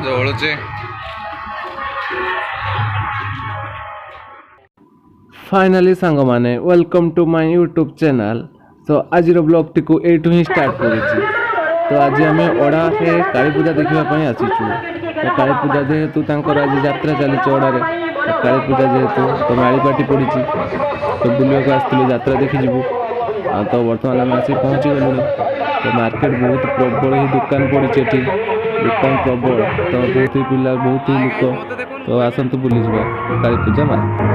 ଜଳୁଛି। फाइनाली सांग माने welcome to my YouTube channel. तो आज ब्लॉग टी को एठू ही स्टार्ट करूँ। तो आज आम ओडा से काली पूजा देखापी आसीचु। तो काली पूजा जेहेतु आज यात्रा चली ओडारे काली पूजा जेहेतु तो माड़ीपाटी पड़ी तो बुलवाक आसलु यात्रा देखीजु। तो बर्तमान आम आसी पहुँची गलु। तो मार्केट बहुत प्रबल ही दुकान पड़ी दुकान प्रबल तो बहुत ही पिला बहुत ही लोक। तो आसतु बुली जा काली पूजा मार्केट।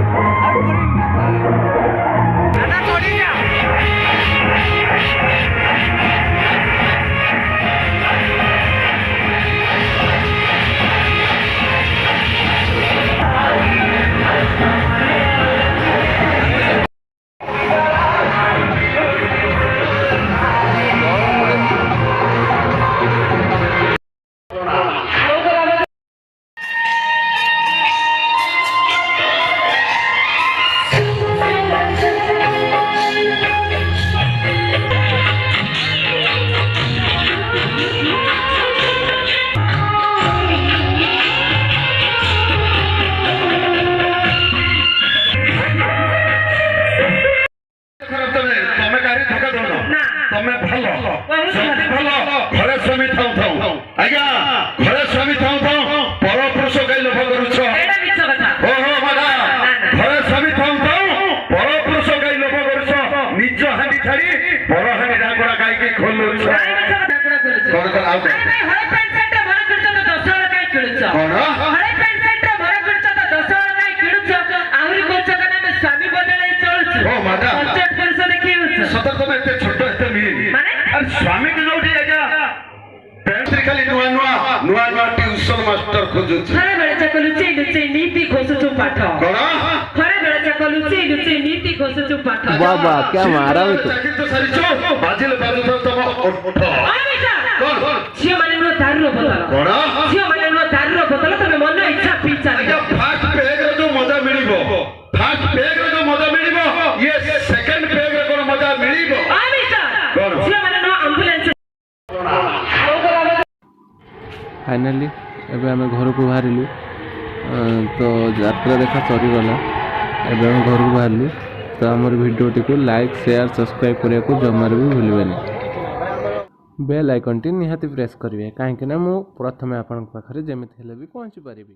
स्वामी खाली नुआ नुआ नुआ नुआ ट्यूशन मास्टर खोजु खरे बेले चक लुचै लुचै नीति खोसुछु पाठ कोना खरे बेले चक लुचै लुचै नीति खोसुछु पाठ वाह वाह क्या मारा है। तो चाकिर तो सरिचो बाजिल बाजु तम ओठ आमिटा कोन छियो माने नो दारू बोतल कोना छियो माने नो दारू बोतल तमे मन इच्छा पी चाली फास्ट पेग रो जो मजा मिलिबो फास्ट पेग रो जो मजा मिलिबो ये सेकंड पेग रो कोन मजा मिलिबो आमिटा कोन छियो माने नो एम्बुलेंस फाइनाली एबे आम घर को बाहरिलु। तो यात्रा देखा सरीगला एबे हम घर को बाहरिलु। तो आमर वीडियोटी को लाइक शेयर सब्सक्राइब करने को जमार भी भूलबेनी। बेल आइकन टी निहाती प्रेस करेंगे कहीं मु प्रथमे आपण पाखरे जेमिति हेले भी पहुँची पारिबी।